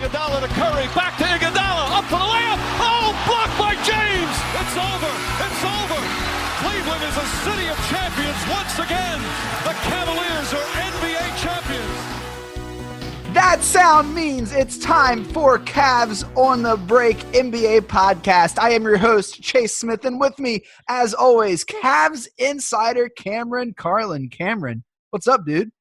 Iguodala to Curry, back to Iguodala, up for the layup. Oh, blocked by James. It's over. It's over. Cleveland is a city of champions once again. The Cavaliers are NBA champions. That sound means it's time for Cavs on the Break NBA podcast. I am your host, Chase Smith, and with me, as always, Cavs insider Cameron Carlin. Cameron, what's up, dude?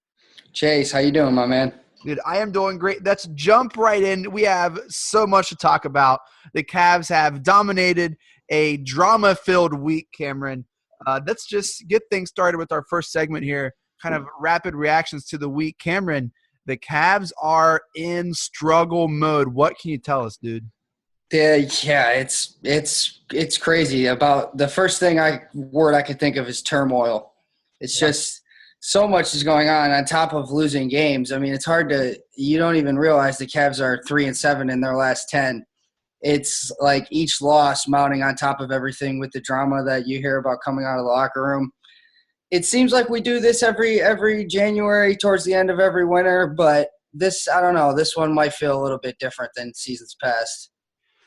Chase, how you doing, my man? Dude, I am doing great. Let's jump right in. We have so much to talk about. The Cavs have dominated a drama-filled week, Cameron. Let's just get things started with our first segment here, kind of rapid reactions to the week. Cameron, the Cavs are in struggle mode. What can you tell us, dude? Yeah, it's crazy. About the first word I could think of is turmoil. It's just so much is going on top of losing games. I mean, it's hard to – you don't even realize the Cavs are 3-7 in their last 10. It's like each loss mounting on top of everything with the drama that you hear about coming out of the locker room. It seems like we do this every January towards the end of every winter, but this, I don't know, this one might feel a little bit different than seasons past.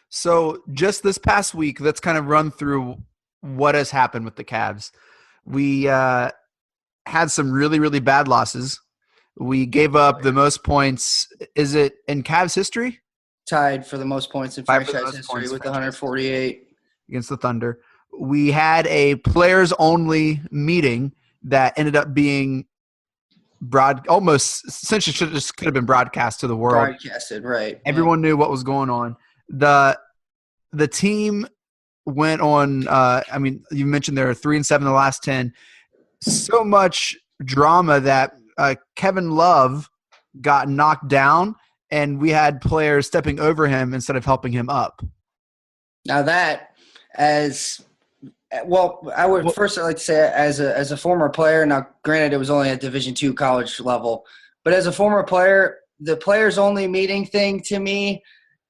So just this past week, let's kind of run through what has happened with the Cavs. We had some really, really bad losses. We gave up the most points. Is it in Cavs history? Tied for the most points in franchise history with 148. Against the Thunder. We had a players-only meeting that ended up being essentially could have been broadcast to the world. Broadcasted, right. Everyone knew what was going on. The team went on you mentioned they're 3-7 in the last 10. So much drama that Kevin Love got knocked down, and we had players stepping over him instead of helping him up. Now that I would first like to say as a former player, now granted it was only at Division II college level, but as a former player, the players only meeting thing to me,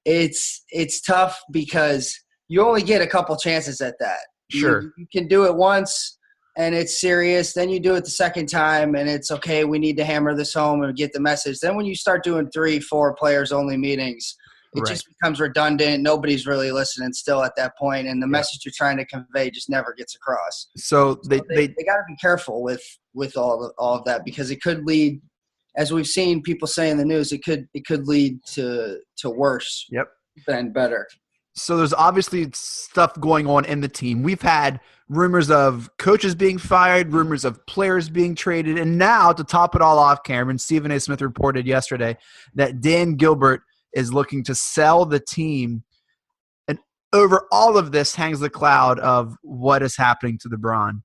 it's tough because you only get a couple chances at that. Sure. You can do it once and it's serious, then you do it the second time and it's okay, we need to hammer this home and get the message. Then when you start doing 3-4 players only meetings, it just becomes redundant. Nobody's really listening still at that point, and the message you're trying to convey just never gets across. So they got to be careful with all of that because it could lead, as we've seen people say in the news, it could lead to worse than better. So there's obviously stuff going on in the team. We've had rumors of coaches being fired, rumors of players being traded, and now to top it all off, Cameron, Stephen A. Smith reported yesterday that Dan Gilbert is looking to sell the team, and over all of this hangs the cloud of what is happening to LeBron.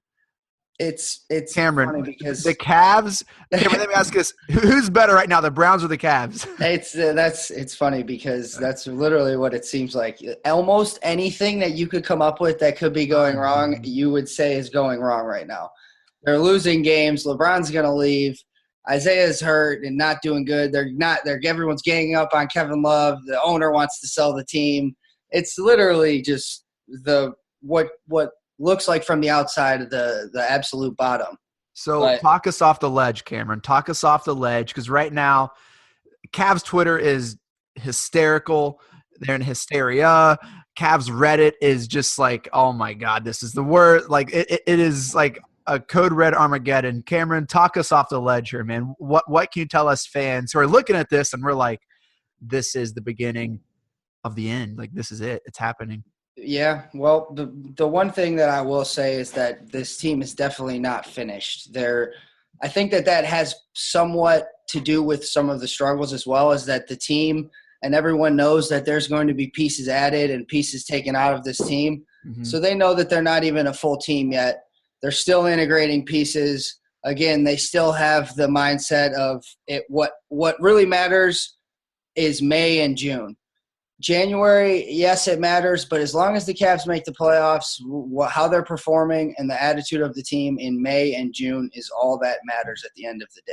It's Cameron, funny because the Cavs. Cameron, let me ask you this: who's better right now, the Browns or the Cavs? It's funny because that's literally what it seems like. Almost anything that you could come up with that could be going wrong, you would say is going wrong right now. They're losing games. LeBron's going to leave. Isaiah's hurt and not doing good. Everyone's ganging up on Kevin Love. The owner wants to sell the team. It's literally just what looks like from the outside of the absolute bottom. So talk us off the ledge, Cameron. Talk us off the ledge, because right now Cavs Twitter is hysterical. They're in hysteria. Cavs Reddit is just like, oh my God, this is the word. Like it is like a code red Armageddon. Cameron, talk us off the ledge here, man. What can you tell us fans who are looking at this and we're like, this is the beginning of the end. Like, this is it. It's happening. Yeah, well, the one thing that I will say is that this team is definitely not finished. I think that has somewhat to do with some of the struggles as well, as that the team and everyone knows that there's going to be pieces added and pieces taken out of this team. Mm-hmm. So they know that they're not even a full team yet. They're still integrating pieces. Again, they still have the mindset of it. What really matters is May and June. January, yes, it matters, but as long as the Cavs make the playoffs, how they're performing and the attitude of the team in May and June is all that matters at the end of the day.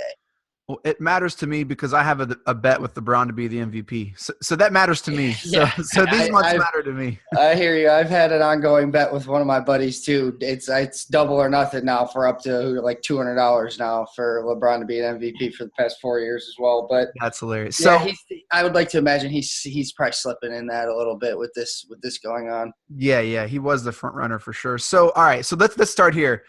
Well, it matters to me because I have a bet with LeBron to be the MVP. So that matters to me. So these months matter to me. I hear you. I've had an ongoing bet with one of my buddies too. It's double or nothing now for up to like $200 now for LeBron to be an MVP for the past 4 years as well. But that's hilarious. Yeah, so I would like to imagine he's probably slipping in that a little bit with this going on. Yeah, he was the front runner for sure. So all right, so let's start here.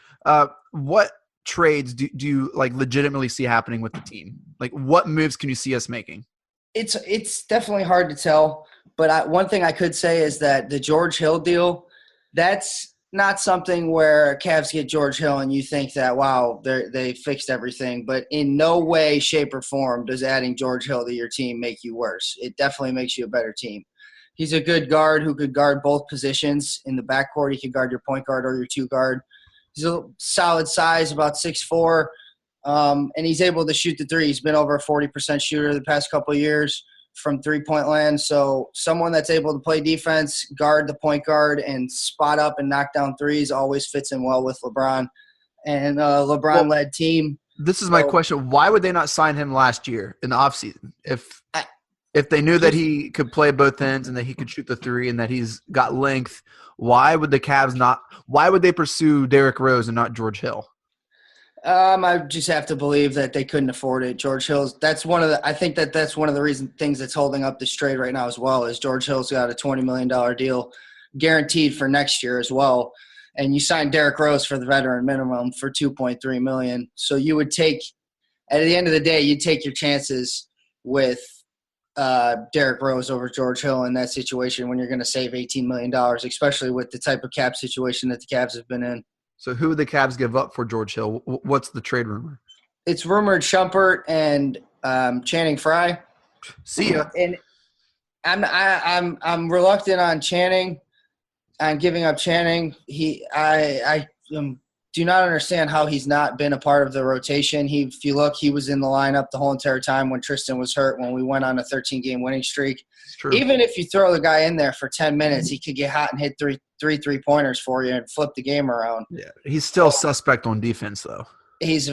What trades do you like legitimately see happening with the team? Like what moves can you see us making? It's definitely hard to tell, but one thing I could say is that the George Hill deal, that's not something where Cavs get George Hill and you think that, wow, they fixed everything. But in no way, shape, or form does adding George Hill to your team make you worse. It definitely makes you a better team. He's a good guard who could guard both positions in the backcourt. He could guard your point guard or your two guard. He's a solid size, about 6'4", and he's able to shoot the three. He's been over a 40% shooter the past couple of years from three-point land. So someone that's able to play defense, guard the point guard, and spot up and knock down threes always fits in well with LeBron. And LeBron-led team. This is my question. Why would they not sign him last year in the offseason? If they knew that he could play both ends and that he could shoot the three and that he's got length, why would the Cavs not – why would they pursue Derrick Rose and not George Hill? I just have to believe that they couldn't afford it. George Hill's – that's one of the – I think that's one of the things that's holding up this trade right now as well is George Hill's got a $20 million deal guaranteed for next year as well. And you signed Derrick Rose for the veteran minimum for $2.3 million. So you would take – at the end of the day, you'd take your chances with – Derrick Rose over George Hill in that situation when you're going to save $18 million, especially with the type of cap situation that the Cavs have been in. So who would the Cavs give up for George Hill? What's the trade rumor? It's rumored Shumpert and Channing Frye. See ya. And I'm reluctant on Channing. I'm giving up Channing. I do not understand how he's not been a part of the rotation. If you look, he was in the lineup the whole entire time when Tristan was hurt, when we went on a 13-game winning streak. True. Even if you throw the guy in there for 10 minutes, he could get hot and hit three-pointers for you and flip the game around. Yeah, he's still suspect on defense, though. He's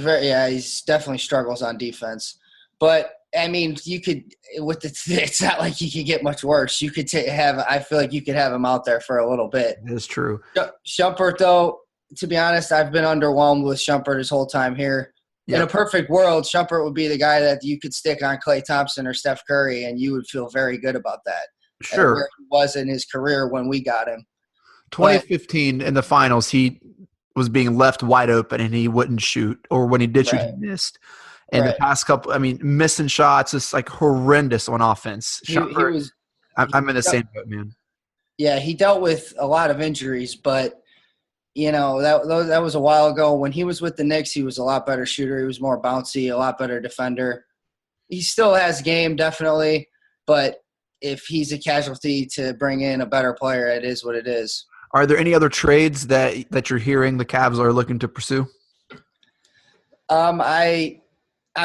definitely struggles on defense. But, I mean, you could – it's not like he could get much worse. You could I feel like you could have him out there for a little bit. That's true. Shumpert, though – to be honest, I've been underwhelmed with Shumpert his whole time here. Yep. In a perfect world, Shumpert would be the guy that you could stick on Klay Thompson or Steph Curry, and you would feel very good about that. Sure. Where he was in his career when we got him. 2015 in the finals, he was being left wide open and he wouldn't shoot, or when he did shoot, he missed. And the past couple, I mean, missing shots is like horrendous on offense. I'm in the same boat, man. Yeah, he dealt with a lot of injuries, but you know, that was a while ago. When he was with the Knicks, he was a lot better shooter. He was more bouncy, a lot better defender. He still has game, definitely, but if he's a casualty to bring in a better player, it is what it is. Are there any other trades that you're hearing the Cavs are looking to pursue? I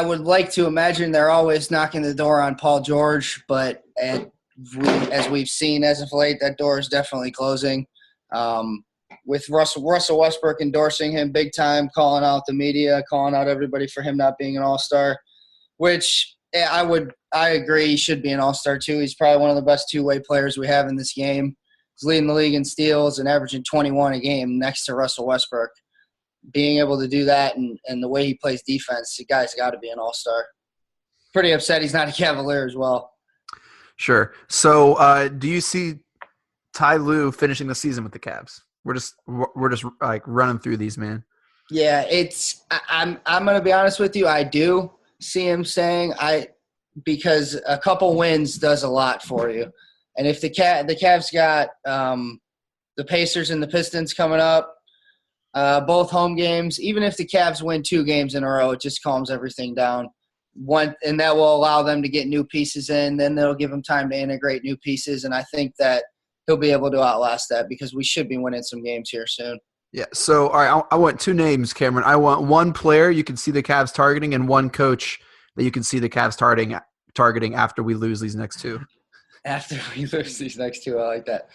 would like to imagine they're always knocking the door on Paul George, but as we've seen as of late, that door is definitely closing. With Russell Westbrook endorsing him big time, calling out the media, calling out everybody for him not being an all-star, which I agree he should be an all-star too. He's probably one of the best two-way players we have in this game. He's leading the league in steals and averaging 21 a game next to Russell Westbrook. Being able to do that and the way he plays defense, the guy's got to be an all-star. Pretty upset he's not a Cavalier as well. Sure. So do you see Ty Lue finishing the season with the Cavs? We're just like running through these, man. Yeah, I'm gonna be honest with you. I do see him saying because a couple wins does a lot for you, and if the Cavs got the Pacers and the Pistons coming up, both home games. Even if the Cavs win 2 games in a row, it just calms everything down. And that will allow them to get new pieces in. Then they'll give them time to integrate new pieces, and I think that he'll be able to outlast that because we should be winning some games here soon. Yeah. So, all right, I want 2 names, Cameron. I want one player you can see the Cavs targeting and one coach that you can see the Cavs targeting after we lose these next 2. After we lose these next 2, I like that.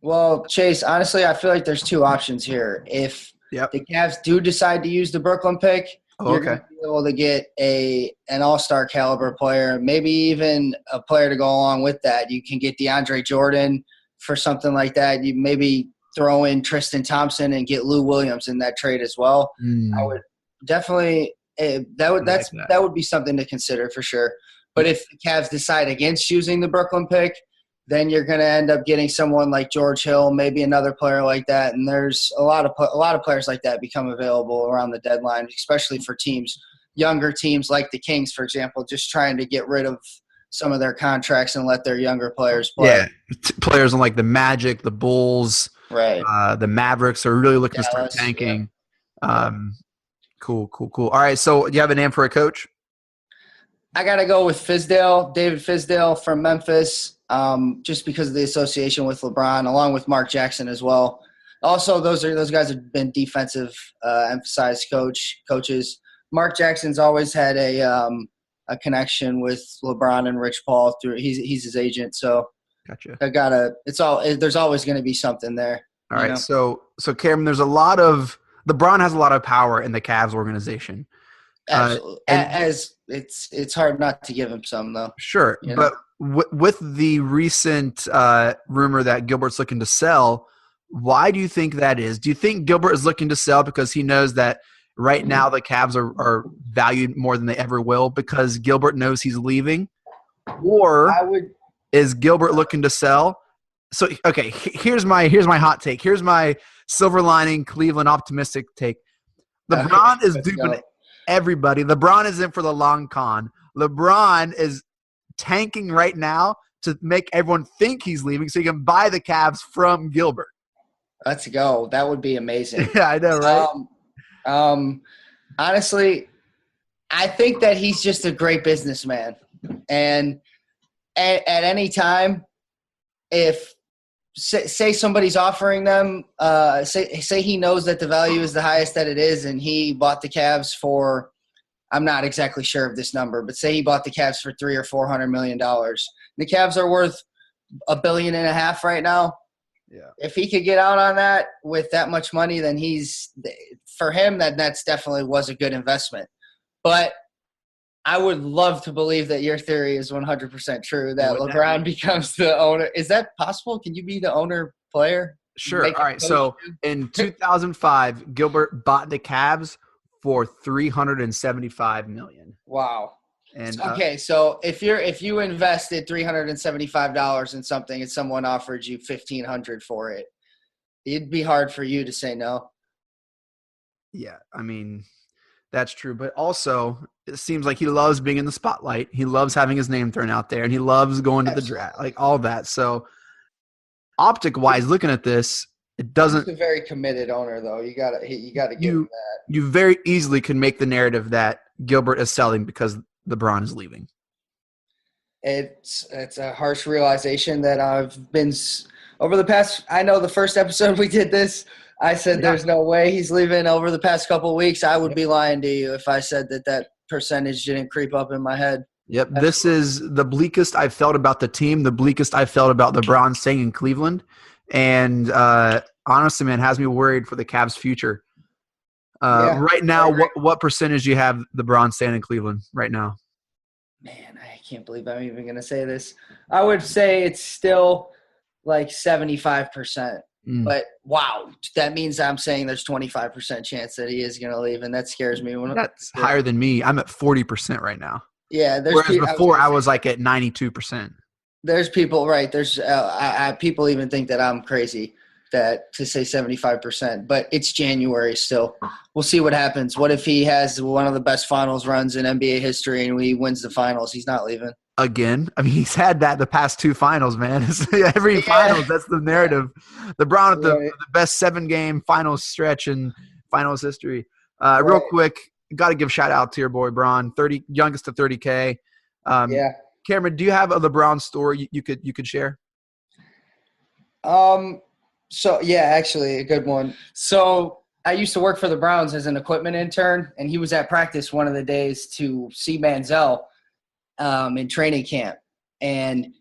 Well, Chase, honestly, I feel like there's 2 options here. If the Cavs do decide to use the Brooklyn pick, Oh, you're okay. going to be able to get an all-star caliber player, maybe even a player to go along with that. You can get DeAndre Jordan for something like that. You maybe throw in Tristan Thompson and get Lou Williams in that trade as well. I would definitely that would be something to consider for sure. But if the Cavs decide against using the Brooklyn pick, then you're going to end up getting someone like George Hill, maybe another player like that. And there's a lot of players like that become available around the deadline, especially for teams, younger teams like the Kings, for example, just trying to get rid of some of their contracts and let their younger players play. Yeah, players on like the Magic, the Bulls, right? The Mavericks are really looking Dallas, to start tanking. Yeah. Cool. All right, so do you have a name for a coach? I got to go with David Fizdale from Memphis, just because of the association with LeBron, along with Mark Jackson as well. Also, those guys have been defensive emphasized coaches. Mark Jackson's always had a connection with LeBron and Rich Paul through he's his agent. So gotcha. There's always going to be something there. All right, so Cameron, LeBron has a lot of power in the Cavs organization. Absolutely. It's hard not to give him some, though. Sure, but with the recent rumor that Gilbert's looking to sell, why do you think that is? Do you think Gilbert is looking to sell because he knows that right now the Cavs are valued more than they ever will because Gilbert knows he's leaving? Or is Gilbert looking to sell? So, okay, here's my hot take. Here's my silver lining Cleveland optimistic take. LeBron is duping everybody. LeBron is in for the long con. LeBron is tanking right now to make everyone think he's leaving so he can buy the Cavs from Gilbert. Let's go. That would be amazing. Yeah, I know, right? Honestly, I think that he's just a great businessman. And at any time, if say somebody's offering them, say he knows that the value is the highest that it is, and he bought the Cavs for, I'm not exactly sure of this number, but say he bought the Cavs for $300 or $400 million. The Cavs are worth $1.5 billion right now. Yeah. If he could get out on that with that much money, then for him, that's definitely was a good investment. But I would love to believe that your theory is 100% true, that LeBron becomes the owner. Is that possible? Can you be the owner player? Sure. All right. So in 2005, Gilbert bought the Cavs for $375 million. Wow. And okay, so if you invested $375 in something and someone offered you $1,500 for it, it'd be hard for you to say no. Yeah, I mean, that's true. But also, it seems like he loves being in the spotlight. He loves having his name thrown out there, and he loves going to the draft, like all that. So, optic-wise, looking at this, it doesn't. He's a very committed owner, though. You gotta give him that. You very easily can make the narrative that Gilbert is selling because LeBron is leaving. It's a harsh realization that I've been over the past. I know the first episode we did this, I said there's no way he's leaving. Over the past couple of weeks, I would be lying to you if I said that percentage didn't creep up in my head. Yep, this is the bleakest I've felt about the team, the bleakest I felt about LeBron staying in Cleveland, and honestly, man, has me worried for the Cavs' future. Right now, what percentage do you have LeBron staying in Cleveland right now? Man, I can't believe I'm even going to say this. I would say it's still like 75%. But, wow, that means I'm saying there's 25% chance that he is going to leave, and that scares me. That's higher than me. I'm at 40% right now. Yeah. Whereas before, I was like at 92%. There's people, right, there's people even think that I'm crazy to say 75%, but it's January still. We'll see what happens. What if he has one of the best finals runs in NBA history and he wins the finals? He's not leaving. Again, I mean, he's had that the past two finals, man. Every finals, that's the narrative. LeBron at the best 7-game finals stretch in finals history. Real quick, got to give a shout out to your boy Bron, youngest to 30K. Cameron, do you have a LeBron story you could share? So yeah, actually a good one. So I used to work for the Browns as an equipment intern, and he was at practice one of the days to see Manziel in training camp. And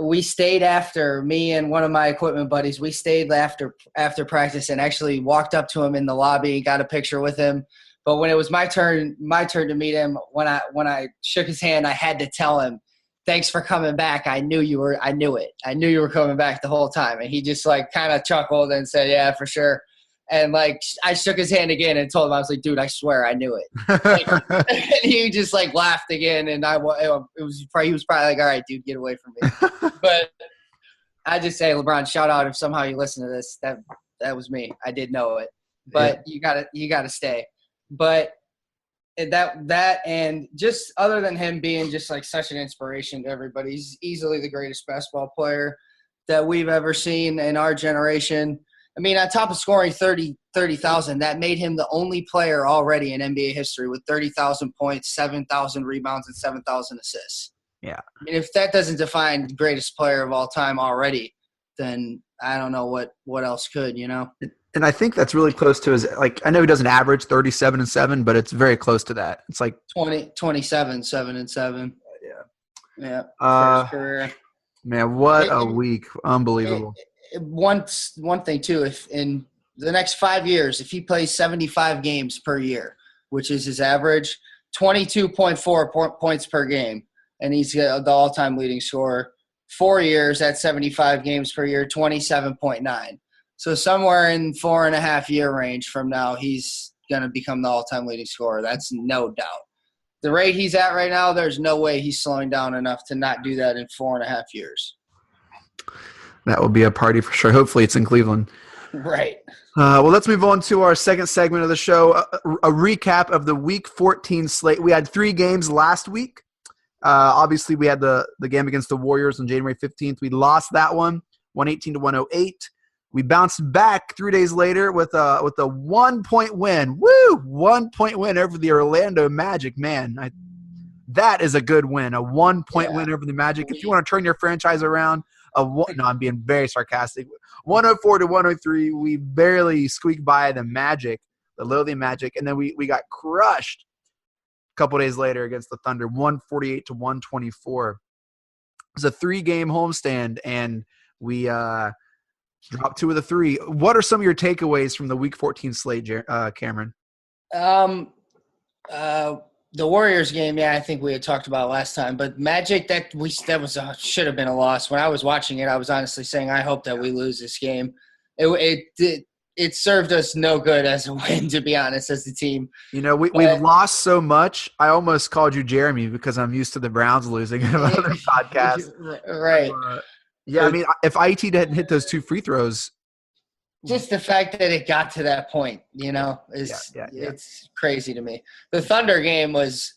we stayed after, me and one of my equipment buddies, we stayed after practice and actually walked up to him in the lobby, got a picture with him. But when it was my turn to meet him, when I shook his hand, I had to tell him, "Thanks for coming back. I knew it. I knew you were coming back the whole time." And he just like kind of chuckled and said, "Yeah, for sure." And like I shook his hand again and told him, I was like, "Dude, I swear I knew it." Like, and he just like laughed again, and he was probably like, "All right, dude, get away from me." But I just say, LeBron, shout out if somehow you listen to this. That was me. I did know it, but you gotta stay. But that and just other than him being just like such an inspiration to everybody, he's easily the greatest basketball player that we've ever seen in our generation. I mean, on top of scoring 30,000, that made him the only player already in NBA history with 30,000 points, 7,000 rebounds, and 7,000 assists. Yeah. I mean, if that doesn't define the greatest player of all time already, then I don't know what else could, you know? And I think that's really close to his, like, I know he doesn't average 37 and 7, but it's very close to that. It's like 27, 7 and 7. Yeah. First career. Man, what a week. Unbelievable. One thing too, if in the next 5 years, if he plays 75 games per year, which is his average, 22.4 points per game, and he's the all-time leading scorer. 4 years at 75 games per year, 27.9. So somewhere in 4.5 year range from now, he's going to become the all-time leading scorer. That's no doubt. The rate he's at right now, there's no way he's slowing down enough to not do that in 4.5 years. That will be a party for sure. Hopefully it's in Cleveland. Right. Well, let's move on to our second segment of the show, a recap of the Week 14 slate. We had 3 games last week. Obviously, we had the game against the Warriors on January 15th. We lost that one, 118-108. We bounced back 3 days later with a 1-point win. Woo! 1-point win over the Orlando Magic. Man, that is a good win. A 1-point win over the Magic. If you want to turn your franchise around, no, I'm being very sarcastic. 104-103. We barely squeaked by the Magic, the lowly Magic, and then we got crushed a couple days later against the Thunder, 148-124. It was a 3-game homestand, and we dropped 2 of the 3. What are some of your takeaways from the Week 14 slate, Cameron? The Warriors game, I think we had talked about last time. But Magic, should have been a loss. When I was watching it, I was honestly saying, I hope that we lose this game. It served us no good as a win, to be honest, as a team. You know, we've lost so much. I almost called you Jeremy because I'm used to the Browns losing in other podcasts. Right. I mean, if IT didn't hit those 2 free throws. Just the fact that it got to that point, it's crazy to me. The Thunder game was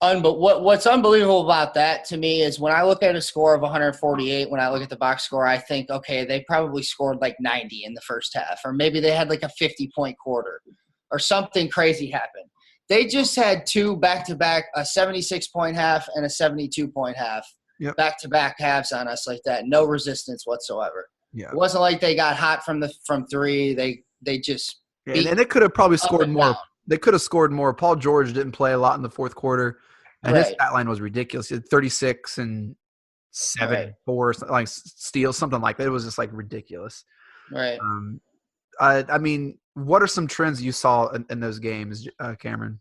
what's unbelievable about that to me is when I look at a score of 148, when I look at the box score, I think, okay, they probably scored like 90 in the first half, or maybe they had like a 50-point quarter or something crazy happened. They just had 2 back-to-back, a 76-point half and a 72-point half, back-to-back halves on us like that. No resistance whatsoever. Yeah. It wasn't like they got hot from 3. They just and they could have probably scored more. Down. They could have scored more. Paul George didn't play a lot in the fourth quarter, and his stat line was ridiculous. He had 36 and 7, 4, like steals, something like that. It was just like ridiculous. Right. I mean, what are some trends you saw in those games, Cameron?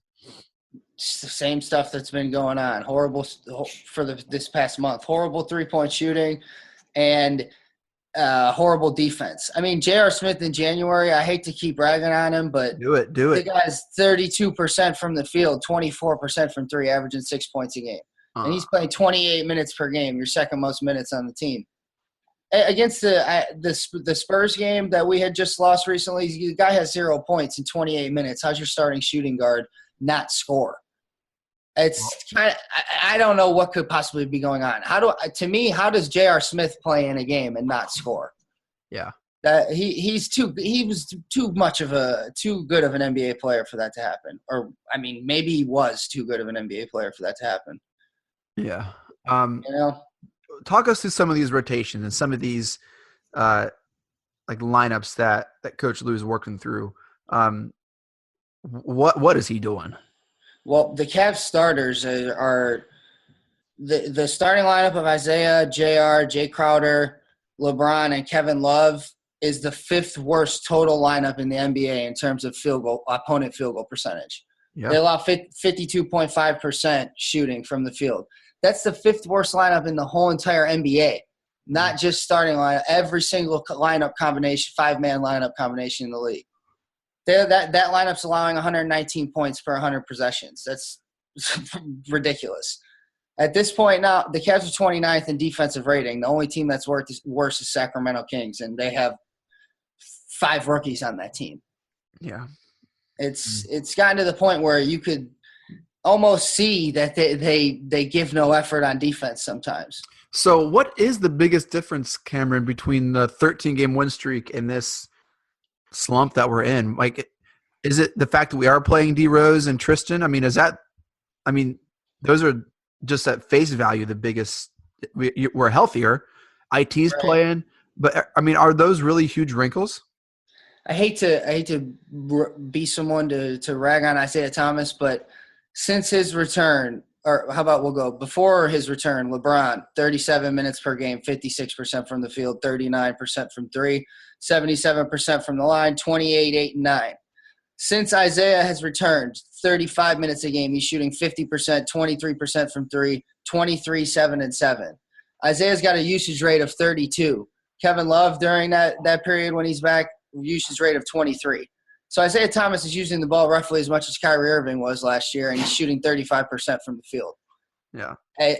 It's the same stuff that's been going on. Horrible for this past month. Horrible 3-point shooting, and horrible defense. I mean, J.R. Smith in January, I hate to keep bragging on him, but do it. The guy's 32% from the field, 24% from 3, averaging 6 points a game. And he's playing 28 minutes per game, your second most minutes on the team. Against the Spurs game that we had just lost recently, the guy has 0 points in 28 minutes. How's your starting shooting guard not score? It's kind of – I don't know what could possibly be going on. How does J.R. Smith play in a game and not score? Yeah. He was too good of an NBA player for that to happen. Or, I mean, maybe he was too good of an NBA player for that to happen. Yeah. Talk us through some of these rotations and some of these like lineups that Coach Lou's working through. What is he doing? Well, the Cavs starters are the starting lineup of Isaiah, JR, Jay Crowder, LeBron, and Kevin Love is the 5th worst total lineup in the NBA in terms of opponent field goal percentage. Yeah. They allow 52.5% shooting from the field. That's the 5th worst lineup in the whole entire NBA. Not just starting lineup, every single lineup combination, 5-man lineup combination in the league. That lineup's allowing 119 points per 100 possessions. That's ridiculous. At this point now, the Cavs are 29th in defensive rating. The only team that's worse is Sacramento Kings, and they have 5 rookies on that team. Yeah. It's gotten to the point where you could almost see that they give no effort on defense sometimes. So what is the biggest difference, Cameron, between the 13-game win streak and this slump that we're in? Like, is it the fact that we are playing D Rose and Tristan? I mean, those are just at face value the biggest. We're healthier. IT's playing, but I mean, are those really huge wrinkles? I hate to be someone to rag on Isaiah Thomas, but since his return, or how about we'll go before his return, LeBron, 37 minutes per game, 56% from the field, 39% from 3, 77% from the line, 28, 8, and 9. Since Isaiah has returned, 35 minutes a game, he's shooting 50%, 23% from 3, 23, 7, and 7. Isaiah's got a usage rate of 32. Kevin Love, during that period when he's back, usage rate of 23. So Isaiah Thomas is using the ball roughly as much as Kyrie Irving was last year, and he's shooting 35% from the field. Yeah, I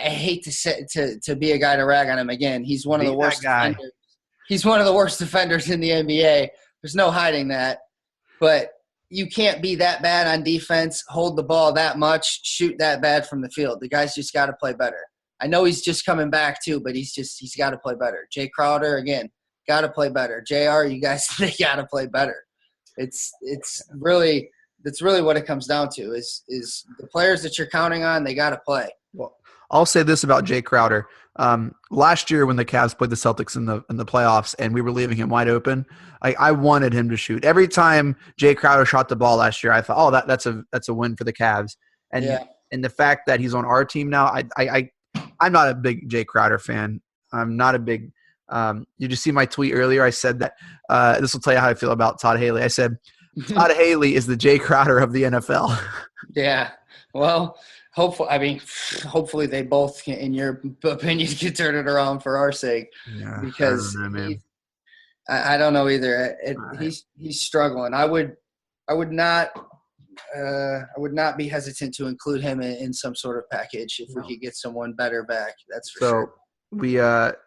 hate to be a guy to rag on him again. He's one of the worst defenders. He's one of the worst defenders in the NBA. There's no hiding that. But you can't be that bad on defense, hold the ball that much, shoot that bad from the field. The guy's just got to play better. I know he's just coming back too, but he's got to play better. Jay Crowder, again, got to play better. JR, you guys, they got to play better. That's really what it comes down to is the players that you're counting on, they got to play. Well, I'll say this about Jay Crowder. Last year when the Cavs played the Celtics in the playoffs and we were leaving him wide open, I wanted him to shoot. Every time Jay Crowder shot the ball last year, I thought, oh, that's a win for the Cavs. And the fact that he's on our team now, I'm not a big Jay Crowder fan. I'm not a big you just see my tweet earlier. I said that this will tell you how I feel about Todd Haley. I said Todd Haley is the Jay Crowder of the NFL. Yeah. Well, hopefully they both, in your opinion, can turn it around for our sake. Yeah, because I don't know either. He's struggling. I would not be hesitant to include him in some sort of package if we could get someone better back. That's for sure. We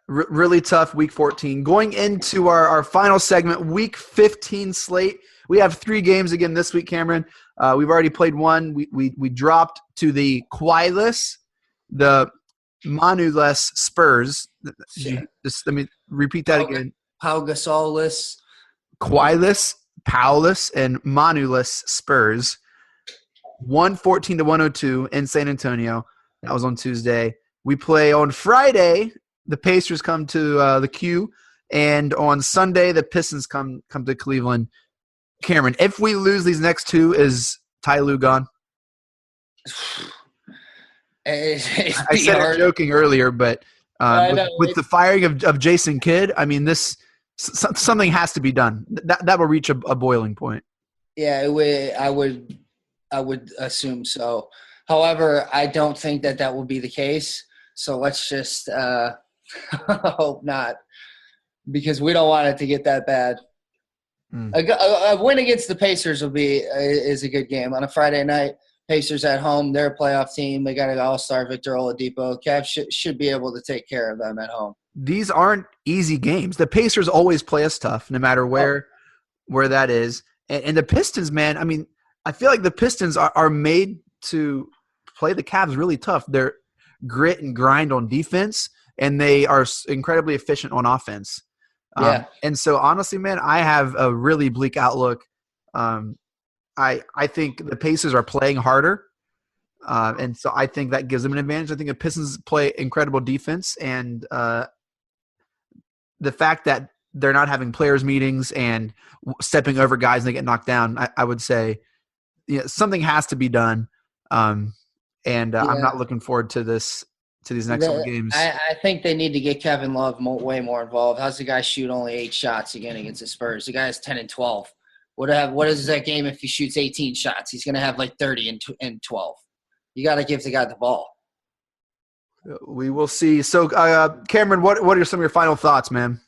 really tough week 14. Going into our final segment, week 15 slate. We have 3 games again this week, Cameron. We've already played one. We dropped to the Quailess, the Manu-less Spurs. Just let me repeat that again. Pau Gasol-less. Quailess, Paulus, and Manu-less Spurs. 114-102 in San Antonio. That was on Tuesday. We play on Friday. The Pacers come to the Q, and on Sunday the Pistons come to Cleveland. Cameron, if we lose these next 2, is Ty Lue gone? I said it joking earlier, but with the firing of Jason Kidd, I mean, something has to be done. That will reach a boiling point. Yeah, I would assume so. However, I don't think that will be the case. So let's just hope not, because we don't want it to get that bad. A win against the Pacers is a good game on a Friday night. Pacers at home, they're a playoff team. They got an all-star Victor Oladipo. Cavs should be able to take care of them at home. These aren't easy games. The Pacers always play us tough, no matter where that is. And the Pistons, man, I mean, I feel like the Pistons are made to play the Cavs really tough. They're grit and grind on defense, and they are incredibly efficient on offense. And so, honestly, man, I have a really bleak outlook. I think the Pacers are playing harder, and so I think that gives them an advantage. I think the Pistons play incredible defense, and the fact that they're not having players meetings and stepping over guys and they get knocked down, I would say something has to be done. I'm not looking forward to these next couple games. I think they need to get Kevin Love way more involved. How's the guy shoot only 8 shots again against the Spurs? The guy is 10 and 12. What is that game if he shoots 18 shots? He's going to have like 30 and 12. You got to give the guy the ball. We will see. So, Cameron, what are some of your final thoughts, man?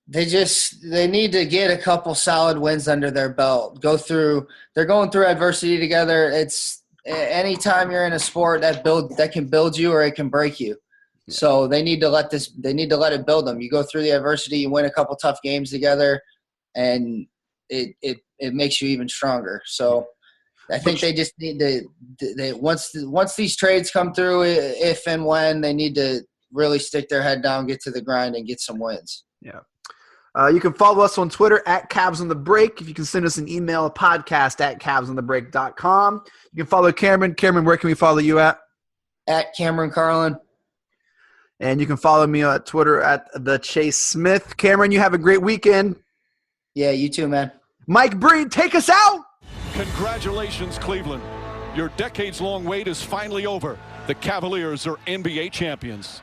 They need to get a couple solid wins under their belt. They're going through adversity together. It's anytime you're in a sport that can build you or it can break you. Yeah. So they need to let it build them. You go through the adversity, you win a couple tough games together, and it makes you even stronger. So I think they just need to once these trades come through, if and when, they need to really stick their head down, get to the grind, and get some wins. Yeah. You can follow us on Twitter at Cavs on the Break. If you can send us an email, podcast at CavsOnTheBreak.com. You can follow Cameron. Cameron, where can we follow you at? At Cameron Carlin. And you can follow me on Twitter at the Chase Smith. Cameron, you have a great weekend. Yeah, you too, man. Mike Breed, take us out. Congratulations, Cleveland. Your decades-long wait is finally over. The Cavaliers are NBA champions.